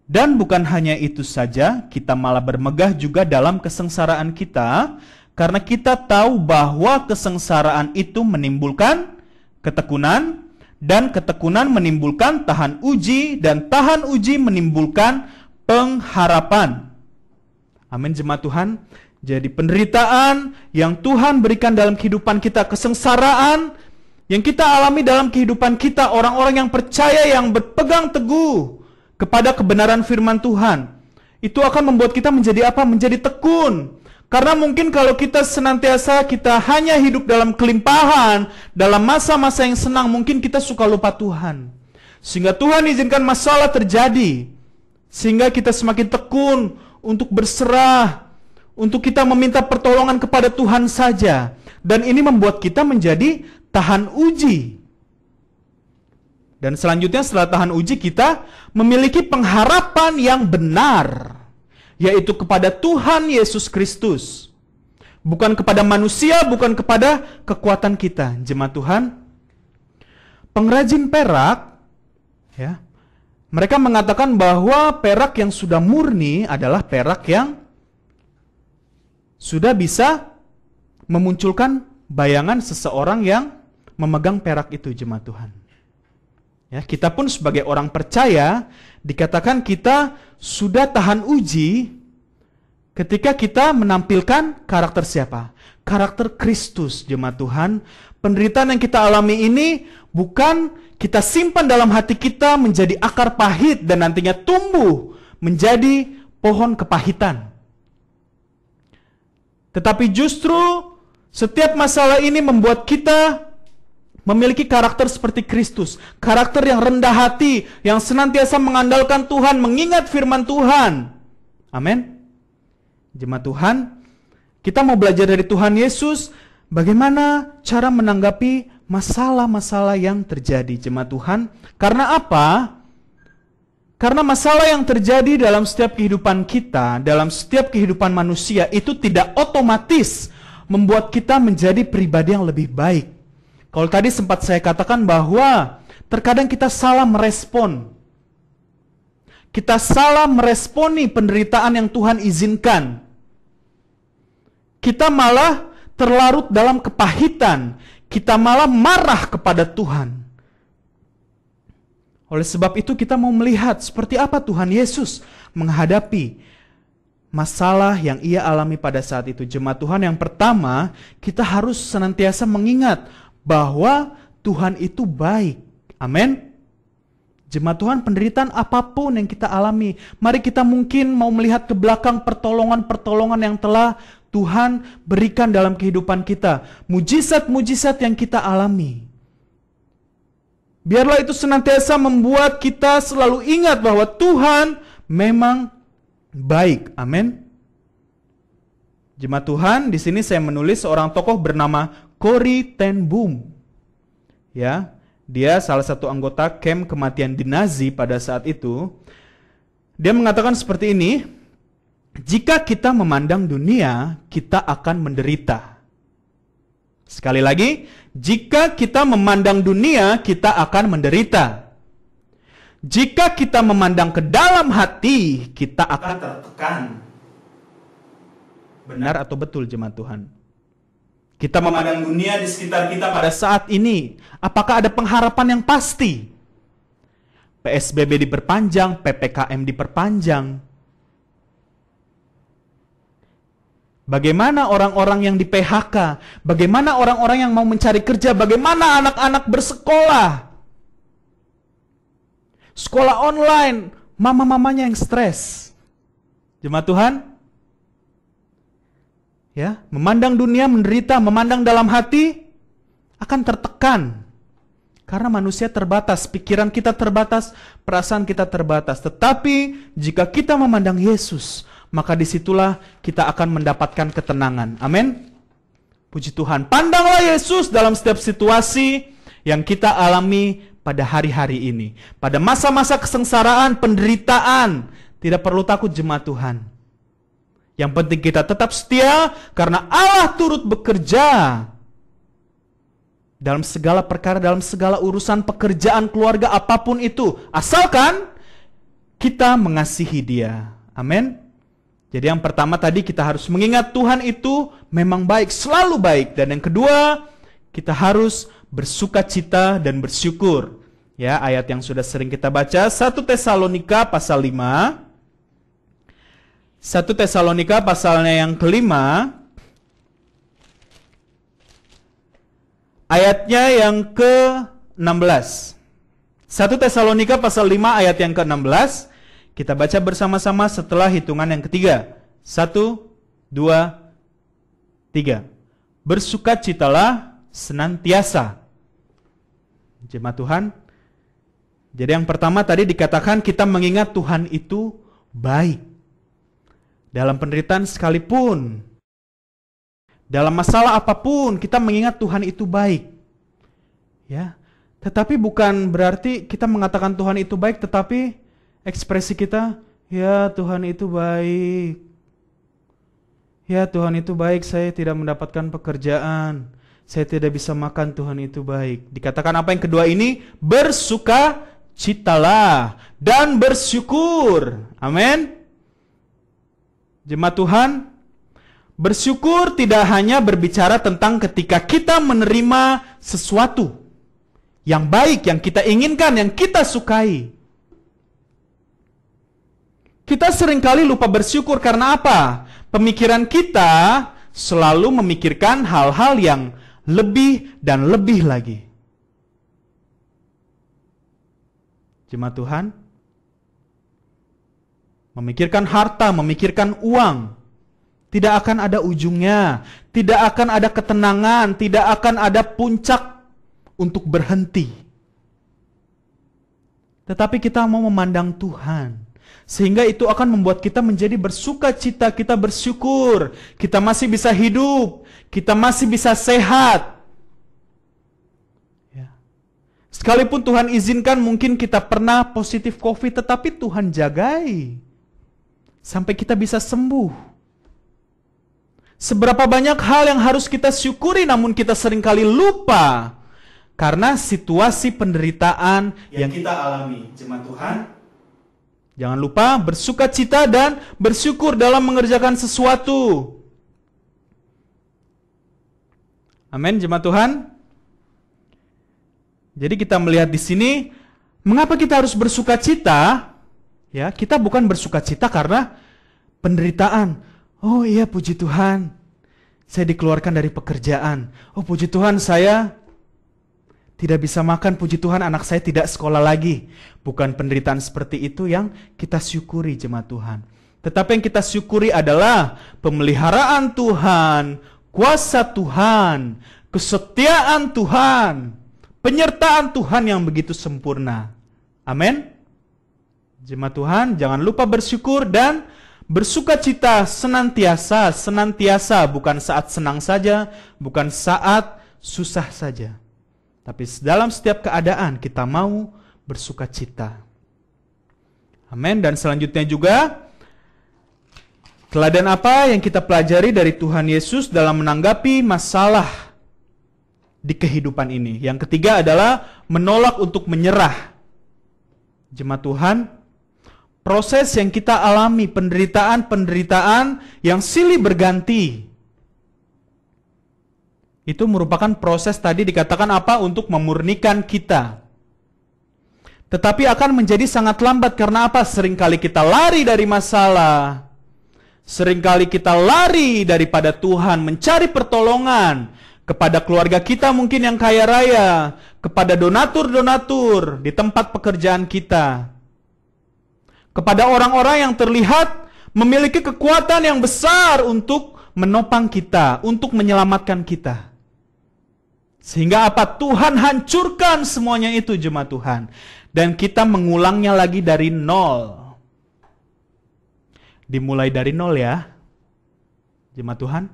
Dan bukan hanya itu saja, kita malah bermegah juga dalam kesengsaraan kita, karena kita tahu bahwa kesengsaraan itu menimbulkan ketekunan, dan ketekunan menimbulkan tahan uji, dan tahan uji menimbulkan pengharapan. Amin, jemaat Tuhan. Jadi penderitaan yang Tuhan berikan dalam kehidupan kita, kesengsaraan yang kita alami dalam kehidupan kita, orang-orang yang percaya, yang berpegang teguh kepada kebenaran firman Tuhan, itu akan membuat kita menjadi apa? Menjadi tekun. Karena mungkin kalau kita senantiasa kita hanya hidup dalam kelimpahan, dalam masa-masa yang senang, mungkin kita suka lupa Tuhan. Sehingga Tuhan izinkan masalah terjadi, sehingga kita semakin tekun untuk berserah, untuk kita meminta pertolongan kepada Tuhan saja. Dan ini membuat kita menjadi tahan uji. Dan selanjutnya setelah tahan uji, kita memiliki pengharapan yang benar, yaitu kepada Tuhan Yesus Kristus. Bukan kepada manusia, bukan kepada kekuatan kita. Jemaat Tuhan, pengrajin perak, ya, mereka mengatakan bahwa perak yang sudah murni adalah perak yang sudah bisa memunculkan bayangan seseorang yang memegang perak itu, jemaat Tuhan. Ya, kita pun sebagai orang percaya dikatakan kita sudah tahan uji ketika kita menampilkan karakter siapa? Karakter Kristus, jemaat Tuhan. Penderitaan yang kita alami ini bukan kita simpan dalam hati kita menjadi akar pahit dan nantinya tumbuh menjadi pohon kepahitan. Tetapi justru setiap masalah ini membuat kita memiliki karakter seperti Kristus, karakter yang rendah hati, yang senantiasa mengandalkan Tuhan, mengingat firman Tuhan. Amin. Jemaat Tuhan, kita mau belajar dari Tuhan Yesus bagaimana cara menanggapi masalah-masalah yang terjadi, jemaat Tuhan. Karena apa? Karena masalah yang terjadi dalam setiap kehidupan kita, dalam setiap kehidupan manusia, itu tidak otomatis membuat kita menjadi pribadi yang lebih baik. Kalau tadi sempat saya katakan bahwa terkadang kita salah merespon. Kita salah meresponi penderitaan yang Tuhan izinkan. Kita malah terlarut dalam kepahitan. Kita malah marah kepada Tuhan. Oleh sebab itu kita mau melihat seperti apa Tuhan Yesus menghadapi masalah yang ia alami pada saat itu. Jemaat Tuhan, yang pertama, kita harus senantiasa mengingat bahwa Tuhan itu baik. Amin. Jemaat Tuhan, penderitaan apapun yang kita alami, mari kita mungkin mau melihat ke belakang pertolongan-pertolongan yang telah Tuhan berikan dalam kehidupan kita. Mujizat-mujizat yang kita alami. Biarlah itu senantiasa membuat kita selalu ingat bahwa Tuhan memang baik. Amin. Jemaat Tuhan, di sini saya menulis seorang tokoh bernama Corrie ten Boom. Ya, dia salah satu anggota kamp kematian di Nazi pada saat itu. Dia mengatakan seperti ini, jika kita memandang dunia, kita akan menderita. Sekali lagi, jika kita memandang dunia, kita akan menderita. Jika kita memandang ke dalam hati, kita akan tertekan. Benar atau betul, jemaat Tuhan? Kita memandang dunia di sekitar kita pada saat ini, apakah ada pengharapan yang pasti? PSBB diperpanjang, PPKM diperpanjang. Bagaimana orang-orang yang di PHK? Bagaimana orang-orang yang mau mencari kerja? Bagaimana anak-anak bersekolah? Sekolah online, mama-mamanya yang stres. Jemaat Tuhan, ya, memandang dunia menderita, memandang dalam hati akan tertekan. Karena manusia terbatas, pikiran kita terbatas, perasaan kita terbatas. Tetapi jika kita memandang Yesus, maka disitulah kita akan mendapatkan ketenangan. Amin. Puji Tuhan. Pandanglah Yesus dalam setiap situasi yang kita alami pada hari-hari ini. Pada masa-masa kesengsaraan, penderitaan. Tidak perlu takut, jemaat Tuhan. Yang penting kita tetap setia karena Allah turut bekerja dalam segala perkara, dalam segala urusan pekerjaan keluarga apapun itu. Asalkan kita mengasihi Dia. Amin. Jadi yang pertama tadi kita harus mengingat Tuhan itu memang baik, selalu baik. Dan yang kedua, kita harus bersukacita dan bersyukur. Ya, ayat yang sudah sering kita baca, 1 Tesalonika pasal 5. 1 Tesalonika pasalnya yang kelima, ayatnya yang ke-16. 1 Tesalonika pasal 5 ayat yang ke-16. Kita baca bersama-sama setelah hitungan yang ketiga. 1, 2, 3. Bersukacitalah senantiasa. Jemaat Tuhan. Jadi yang pertama tadi dikatakan kita mengingat Tuhan itu baik. Dalam penderitaan sekalipun, dalam masalah apapun, kita mengingat Tuhan itu baik. Ya. Tetapi bukan berarti kita mengatakan Tuhan itu baik, tetapi ekspresi kita, ya Tuhan itu baik. Ya Tuhan itu baik, saya tidak mendapatkan pekerjaan. Saya tidak bisa makan, Tuhan itu baik. Dikatakan apa yang kedua ini? Bersukacitalah dan bersyukur. Amin. Jemaat Tuhan, bersyukur tidak hanya berbicara tentang ketika kita menerima sesuatu yang baik, yang kita inginkan, yang kita sukai. Kita seringkali lupa bersyukur karena apa? Pemikiran kita selalu memikirkan hal-hal yang lebih dan lebih lagi. Jemaat Tuhan, memikirkan harta, memikirkan uang, tidak akan ada ujungnya, tidak akan ada ketenangan, tidak akan ada puncak untuk berhenti. Tetapi kita mau memandang Tuhan, sehingga itu akan membuat kita menjadi bersukacita, kita bersyukur, kita masih bisa hidup, kita masih bisa sehat. Ya. Sekalipun Tuhan izinkan mungkin kita pernah positif COVID, tetapi Tuhan jagai sampai kita bisa sembuh. Seberapa banyak hal yang harus kita syukuri namun kita seringkali lupa karena situasi penderitaan yang kita alami. Jemaat Tuhan, jangan lupa bersukacita dan bersyukur dalam mengerjakan sesuatu. Amin, jemaat Tuhan. Jadi kita melihat di sini, mengapa kita harus bersukacita? Ya, kita bukan bersukacita karena penderitaan. Oh iya, puji Tuhan, saya dikeluarkan dari pekerjaan. Oh puji Tuhan, saya tidak bisa makan. Puji Tuhan, anak saya tidak sekolah lagi. Bukan penderitaan seperti itu yang kita syukuri, jemaat Tuhan. Tetapi yang kita syukuri adalah pemeliharaan Tuhan, kuasa Tuhan, kesetiaan Tuhan, penyertaan Tuhan yang begitu sempurna. Amin. Jemaat Tuhan, jangan lupa bersyukur dan bersukacita senantiasa, senantiasa, bukan saat senang saja, bukan saat susah saja. Tapi dalam setiap keadaan kita mau bersukacita. Amin. Dan selanjutnya juga, teladan apa yang kita pelajari dari Tuhan Yesus dalam menanggapi masalah di kehidupan ini? Yang ketiga adalah menolak untuk menyerah. Jemaat Tuhan, proses yang kita alami, penderitaan-penderitaan yang silih berganti, itu merupakan proses tadi dikatakan apa? Untuk memurnikan kita. Tetapi akan menjadi sangat lambat karena apa? Seringkali kita lari dari masalah. Seringkali kita lari daripada Tuhan, mencari pertolongan kepada keluarga kita mungkin yang kaya raya, kepada donatur-donatur di tempat pekerjaan kita, kepada orang-orang yang terlihat memiliki kekuatan yang besar untuk menopang kita, untuk menyelamatkan kita. Sehingga apa? Tuhan hancurkan semuanya itu, jemaat Tuhan. Dan kita mengulangnya lagi dari nol. Dimulai dari nol ya, jemaat Tuhan.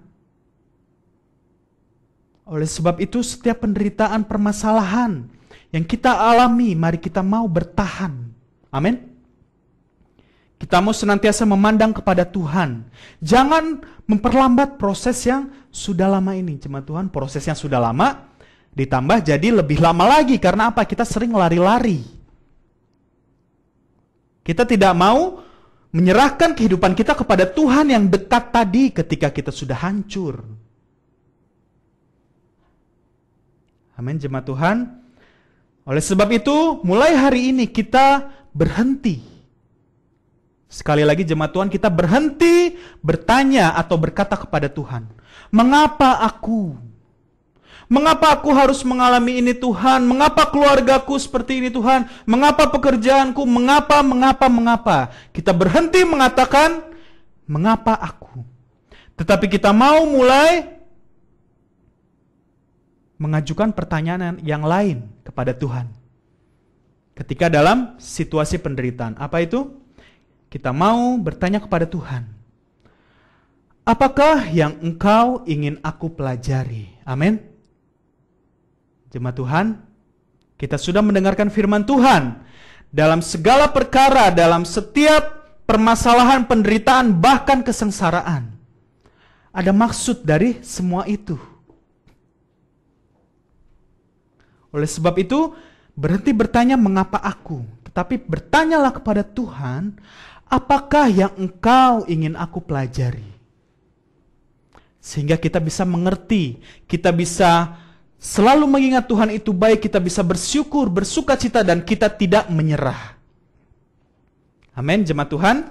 Oleh sebab itu setiap penderitaan, permasalahan yang kita alami, mari kita mau bertahan. Amin. Kita mau senantiasa memandang kepada Tuhan. Jangan memperlambat proses yang sudah lama ini, jemaat Tuhan. Proses yang sudah lama ditambah jadi lebih lama lagi. Karena apa? Kita sering lari-lari. Kita tidak mau menyerahkan kehidupan kita kepada Tuhan yang dekat tadi ketika kita sudah hancur. Amin, jemaat Tuhan. Oleh sebab itu, mulai hari ini kita berhenti. Sekali lagi jemaat Tuhan, kita berhenti bertanya atau berkata kepada Tuhan, mengapa aku? Mengapa aku harus mengalami ini Tuhan? Mengapa keluargaku seperti ini Tuhan? Mengapa pekerjaanku? Mengapa? Kita berhenti mengatakan, mengapa aku? Tetapi kita mau mulai mengajukan pertanyaan yang lain kepada Tuhan. Ketika dalam situasi penderitaan. Apa itu? Kita mau bertanya kepada Tuhan. Apakah yang Engkau ingin aku pelajari? Amin. Jemaat Tuhan, kita sudah mendengarkan firman Tuhan. Dalam segala perkara, dalam setiap permasalahan, penderitaan, bahkan kesengsaraan. Ada maksud dari semua itu. Oleh sebab itu, berhenti bertanya mengapa aku. Tetapi bertanyalah kepada Tuhan, apakah yang Engkau ingin aku pelajari? Sehingga kita bisa mengerti, kita bisa selalu mengingat Tuhan itu baik, kita bisa bersyukur, bersukacita, dan kita tidak menyerah. Amin, jemaat Tuhan.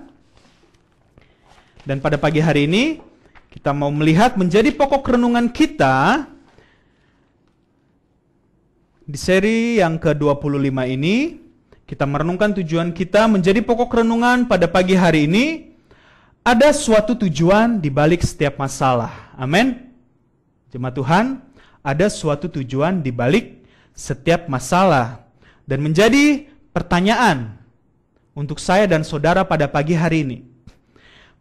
Dan pada pagi hari ini, kita mau melihat menjadi pokok renungan kita di seri yang ke-25 ini. Kita merenungkan tujuan kita menjadi pokok renungan pada pagi hari ini. Ada suatu tujuan di balik setiap masalah. Amin. Jemaat Tuhan, ada suatu tujuan di balik setiap masalah. Dan menjadi pertanyaan untuk saya dan saudara pada pagi hari ini.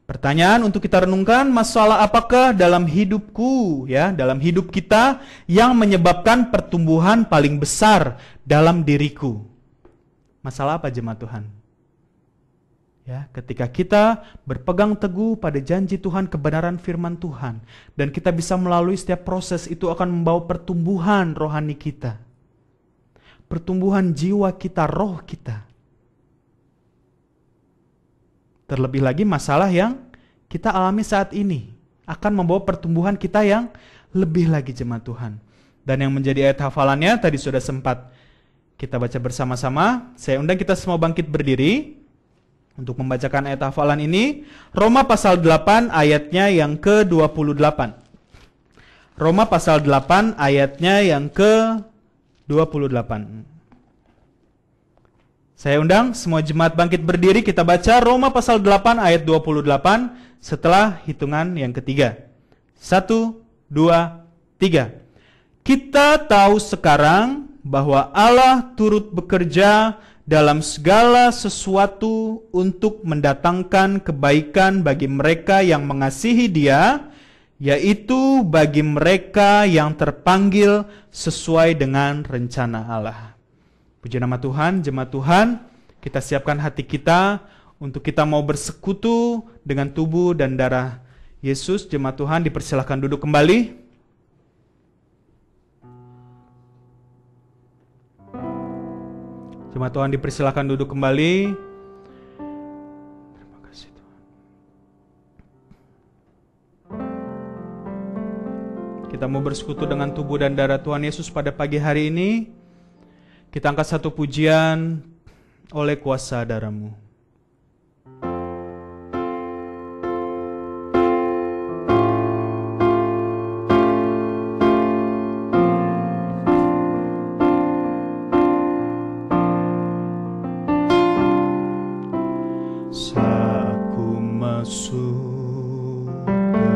Pertanyaan untuk kita renungkan, masalah apakah dalam hidupku, ya, dalam hidup kita yang menyebabkan pertumbuhan paling besar dalam diriku? Masalah apa jemaat Tuhan? Ya, ketika kita berpegang teguh pada janji Tuhan, kebenaran firman Tuhan, dan kita bisa melalui setiap proses itu akan membawa pertumbuhan rohani kita, pertumbuhan jiwa kita, roh kita. Terlebih lagi masalah yang kita alami saat ini akan membawa pertumbuhan kita yang lebih lagi jemaat Tuhan. Dan yang menjadi ayat hafalannya tadi sudah sempat kita baca bersama-sama. Saya undang kita semua bangkit berdiri untuk membacakan ayat hafalan ini. Roma pasal 8 ayatnya yang ke-28. Roma pasal 8 ayatnya yang ke-28. Saya undang semua jemaat bangkit berdiri, kita baca Roma pasal 8 ayat 28 setelah hitungan yang ketiga. 1, 2, 3. Kita tahu sekarang bahwa Allah turut bekerja dalam segala sesuatu untuk mendatangkan kebaikan bagi mereka yang mengasihi Dia, yaitu bagi mereka yang terpanggil sesuai dengan rencana Allah. Puji nama Tuhan, jemaat Tuhan, kita siapkan hati kita untuk kita mau bersekutu dengan tubuh dan darah Yesus. Jemaat Tuhan, dipersilakan duduk kembali. Jemaat Tuhan, dipersilakan duduk kembali. Terima kasih Tuhan. Kita mau bersekutu dengan tubuh dan darah Tuhan Yesus pada pagi hari ini. Kita angkat satu pujian oleh kuasa darah-Mu. Saat ku masuk ke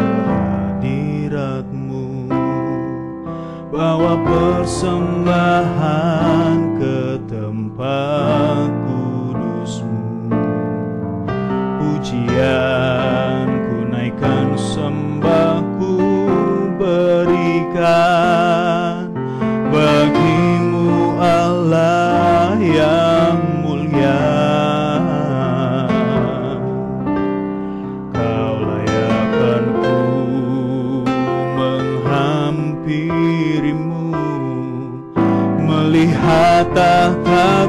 hadirat-Mu, bawa persembahan ke tempat kudus-Mu. Pujian ku naikkan, sembahku berikan bagi-Mu Allah yang mulia. Kau layakkan ku menghampirimu, melihat tahta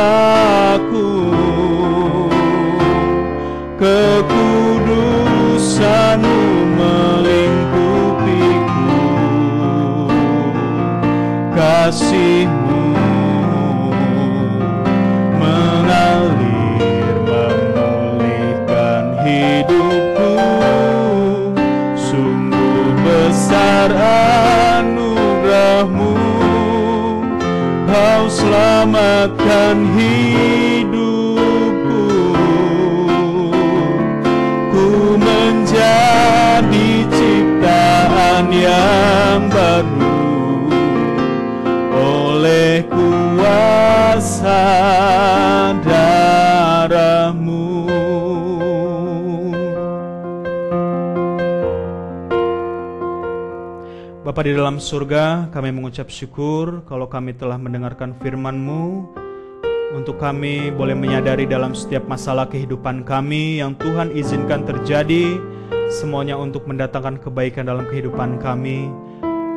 dosaku, kekudusan-Mu melingkupiku, kasih-Mu mengalir memulihkan hidupku. Sungguh besar anugerah-Mu, Kau selamatkan hidupku. Ku menjadi ciptaan yang baru oleh kuasa darah-Mu. Bapa di dalam surga, kami mengucap syukur kalau kami telah mendengarkan firman-Mu, untuk kami boleh menyadari dalam setiap masalah kehidupan kami yang Tuhan izinkan terjadi, semuanya untuk mendatangkan kebaikan dalam kehidupan kami.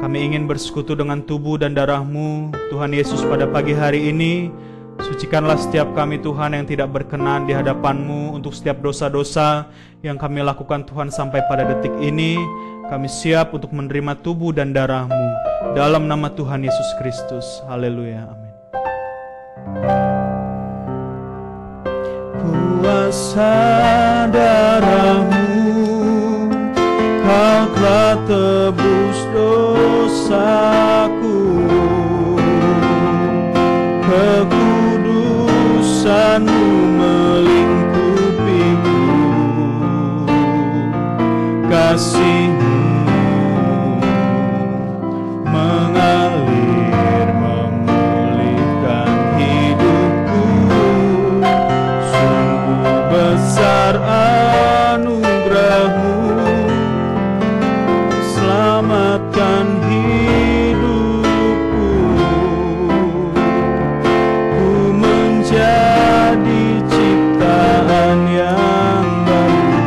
Kami ingin bersekutu dengan tubuh dan darah-Mu, Tuhan Yesus, pada pagi hari ini. Sucikanlah setiap kami, Tuhan, yang tidak berkenan di hadapan-Mu, untuk setiap dosa-dosa yang kami lakukan, Tuhan, sampai pada detik ini. Kami siap untuk menerima tubuh dan darah-Mu dalam nama Tuhan Yesus Kristus. Haleluya, amin. Kuasa darah-Mu, Kau telah tebus dosaku, kekudusan-Mu melingkupiku, kasih-Mu mengalir memulihkan hidupku. Sungguh besar anugerah-Mu, selamatkan hidupku. Ku menjadi ciptaan yang baru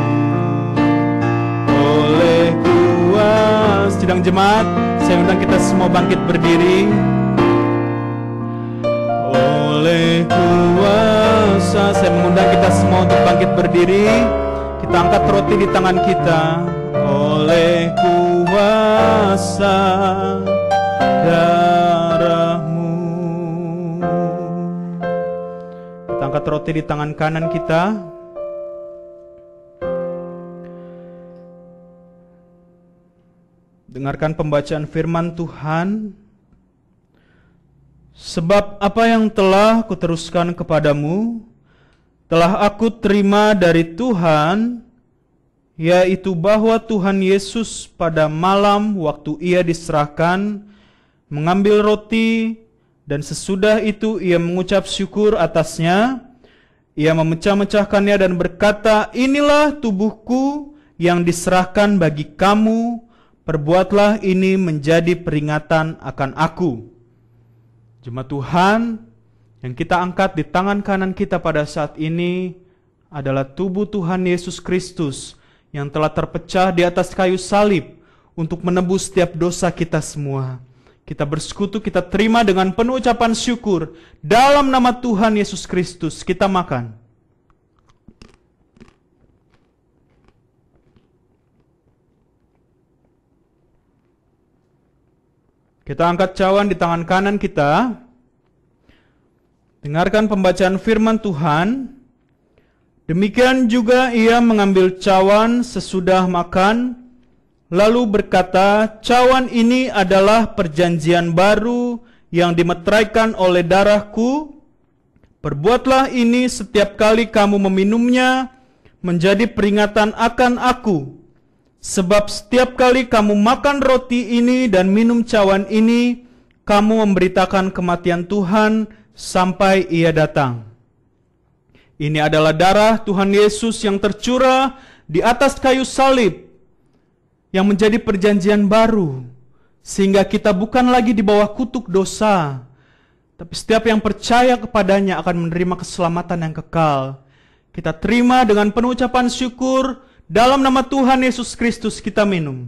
oleh kuasa. Sidang jemaat, saya undang kita semua bangkit berdiri. Oleh kuasa, saya mengundang kita semua untuk bangkit berdiri. Kita angkat roti di tangan kita. Oleh kuasa darah-Mu. Kita angkat roti di tangan kanan kita. Dengarkan pembacaan firman Tuhan. Sebab apa yang telah kuteruskan kepadamu, telah aku terima dari Tuhan, yaitu bahwa Tuhan Yesus pada malam waktu Ia diserahkan, mengambil roti, dan sesudah itu Ia mengucap syukur atasnya. Ia memecah-mecahkannya dan berkata, "Inilah tubuhku yang diserahkan bagi kamu, perbuatlah ini menjadi peringatan akan aku." Jemaat Tuhan, yang kita angkat di tangan kanan kita pada saat ini adalah tubuh Tuhan Yesus Kristus yang telah terpecah di atas kayu salib untuk menebus setiap dosa kita semua. Kita bersekutu, kita terima dengan penuh ucapan syukur. Dalam nama Tuhan Yesus Kristus kita makan. Kita angkat cawan di tangan kanan kita. Dengarkan pembacaan firman Tuhan. Demikian juga Ia mengambil cawan sesudah makan, lalu berkata, "Cawan ini adalah perjanjian baru yang dimeteraikan oleh darahku. Perbuatlah ini setiap kali kamu meminumnya, menjadi peringatan akan aku. Sebab setiap kali kamu makan roti ini dan minum cawan ini, kamu memberitakan kematian Tuhan sampai Ia datang." Ini adalah darah Tuhan Yesus yang tercurah di atas kayu salib, yang menjadi perjanjian baru, sehingga kita bukan lagi di bawah kutuk dosa, tapi setiap yang percaya kepadanya akan menerima keselamatan yang kekal. Kita terima dengan penuh ucapan syukur. Dalam nama Tuhan Yesus Kristus kita minum.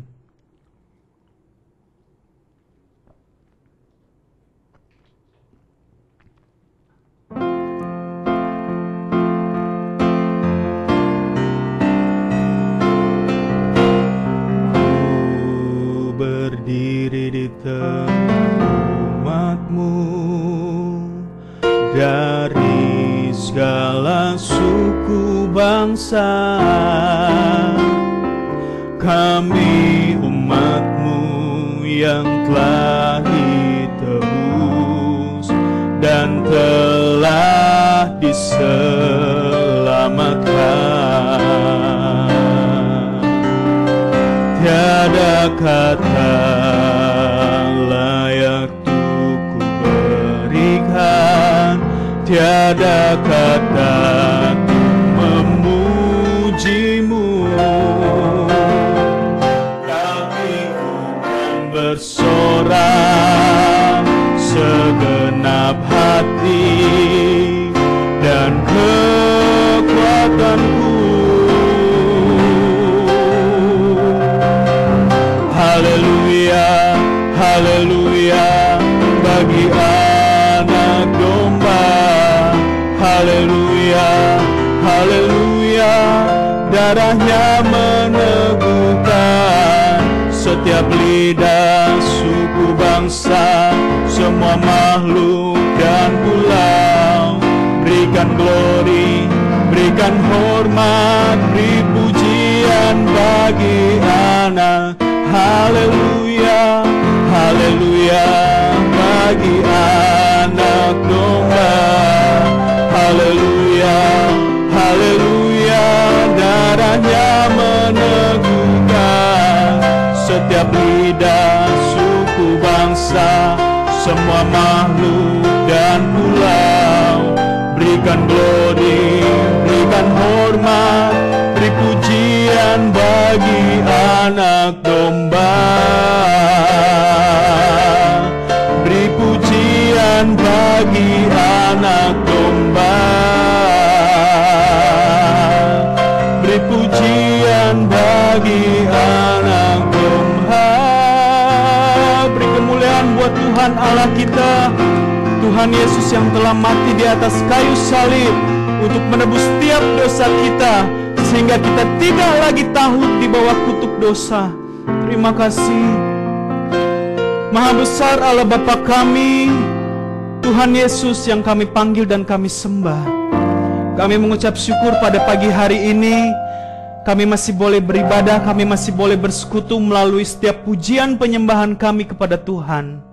segala suku bangsa. Kami umat-Mu yang telah ditebus dan telah diselamatkan. Tiada kata layak untuk ku berikan, tiada kata memuji-Mu, tapi ku kan bersorak segenap hati dan kekuatanku. Haleluya, haleluya bagi anak domba. Haleluya, haleluya, darahnya meneguhkan setiap lidah, suku, bangsa, semua makhluk dan pulau. Berikan glori, berikan hormat, beri pujian bagi anak. Haleluya, haleluya bagi anak domba. Haleluya, haleluya, darahnya meneguhkan setiap lidah, suku, bangsa, semua makhluk dan pulau. Berikan glori, berikan hormat, beri pujian bagi anak domba. Beri pujian bagi anak domba. Beri pujian bagi anak domba. Beri kemuliaan buat Tuhan Allah kita, Tuhan Yesus yang telah mati di atas kayu salib untuk menebus setiap dosa kita, sehingga kita tidak lagi takluk di bawah kutuk dosa. Terima kasih. Maha besar Allah Bapa kami, Tuhan Yesus yang kami panggil dan kami sembah. Kami mengucap syukur pada pagi hari ini, kami masih boleh beribadah, kami masih boleh bersekutu melalui setiap pujian penyembahan kami kepada Tuhan.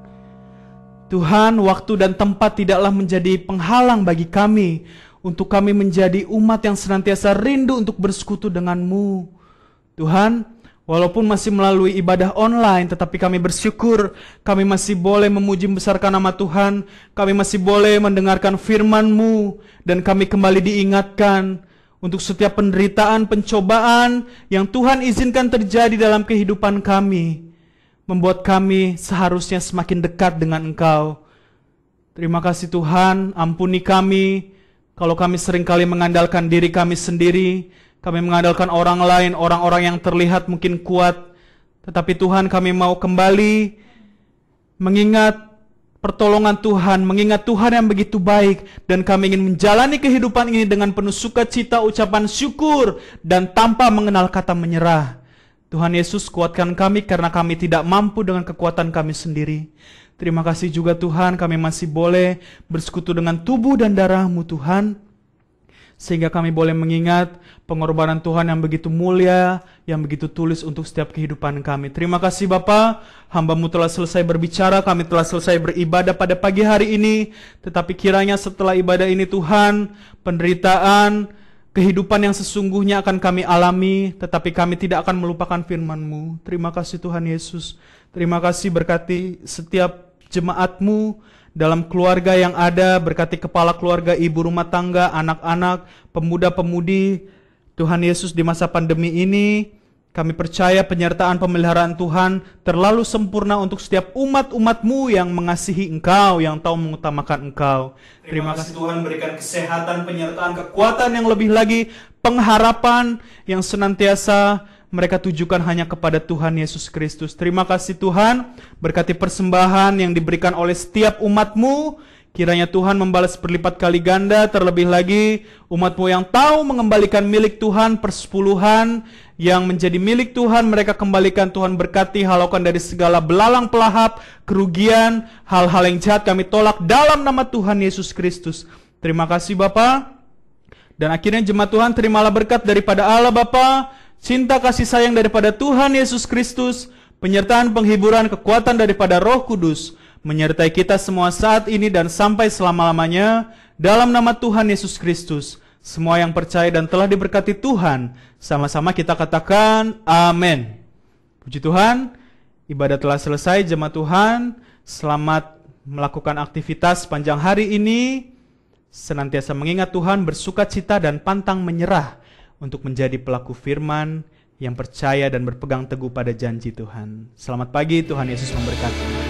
Tuhan, waktu dan tempat tidaklah menjadi penghalang bagi kami untuk kami menjadi umat yang senantiasa rindu untuk bersekutu dengan-Mu. Tuhan, walaupun masih melalui ibadah online, tetapi kami bersyukur kami masih boleh memuji membesarkan nama Tuhan, kami masih boleh mendengarkan firman-Mu, dan kami kembali diingatkan untuk setiap penderitaan, pencobaan yang Tuhan izinkan terjadi dalam kehidupan kami, membuat kami seharusnya semakin dekat dengan Engkau. Terima kasih Tuhan, ampuni kami kalau kami seringkali mengandalkan diri kami sendiri, kami mengandalkan orang lain, orang-orang yang terlihat mungkin kuat. Tetapi Tuhan, kami mau kembali mengingat pertolongan Tuhan, mengingat Tuhan yang begitu baik, dan kami ingin menjalani kehidupan ini dengan penuh sukacita, ucapan syukur, dan tanpa mengenal kata menyerah. Tuhan Yesus, kuatkan kami karena kami tidak mampu dengan kekuatan kami sendiri. Terima kasih juga Tuhan, kami masih boleh bersekutu dengan tubuh dan darah-Mu Tuhan, sehingga kami boleh mengingat pengorbanan Tuhan yang begitu mulia, yang begitu tulis untuk setiap kehidupan kami. Terima kasih Bapa, hamba-Mu telah selesai berbicara, kami telah selesai beribadah pada pagi hari ini, tetapi kiranya setelah ibadah ini Tuhan, penderitaan, kehidupan yang sesungguhnya akan kami alami, tetapi kami tidak akan melupakan firman-Mu. Terima kasih Tuhan Yesus. Terima kasih, berkati setiap jemaat-Mu dalam keluarga yang ada, berkati kepala keluarga, ibu rumah tangga, anak-anak, pemuda-pemudi. Tuhan Yesus, di masa pandemi ini, kami percaya penyertaan pemeliharaan Tuhan terlalu sempurna untuk setiap umat-umat-Mu yang mengasihi Engkau, yang tahu mengutamakan Engkau. Terima kasih Tuhan, berikan kesehatan, penyertaan, kekuatan yang lebih lagi, pengharapan yang senantiasa mereka tujukan hanya kepada Tuhan Yesus Kristus. Terima kasih Tuhan, berkati persembahan yang diberikan oleh setiap umat-Mu, kiranya Tuhan membalas berlipat kali ganda, terlebih lagi umat-Mu yang tahu mengembalikan milik Tuhan, persepuluhan yang menjadi milik Tuhan, mereka kembalikan. Tuhan berkati, halaukan dari segala belalang pelahap, kerugian, hal-hal yang jahat kami tolak dalam nama Tuhan Yesus Kristus. Terima kasih Bapa. Dan akhirnya jemaat Tuhan, terimalah berkat daripada Allah Bapa, cinta kasih sayang daripada Tuhan Yesus Kristus, penyertaan penghiburan kekuatan daripada Roh Kudus, menyertai kita semua saat ini dan sampai selama-lamanya, dalam nama Tuhan Yesus Kristus. Semua yang percaya dan telah diberkati Tuhan, sama-sama kita katakan amin. Puji Tuhan, ibadah telah selesai jemaat Tuhan. Selamat melakukan aktivitas sepanjang hari ini. Senantiasa mengingat Tuhan, bersukacita dan pantang menyerah untuk menjadi pelaku firman yang percaya dan berpegang teguh pada janji Tuhan. Selamat pagi, Tuhan Yesus memberkati.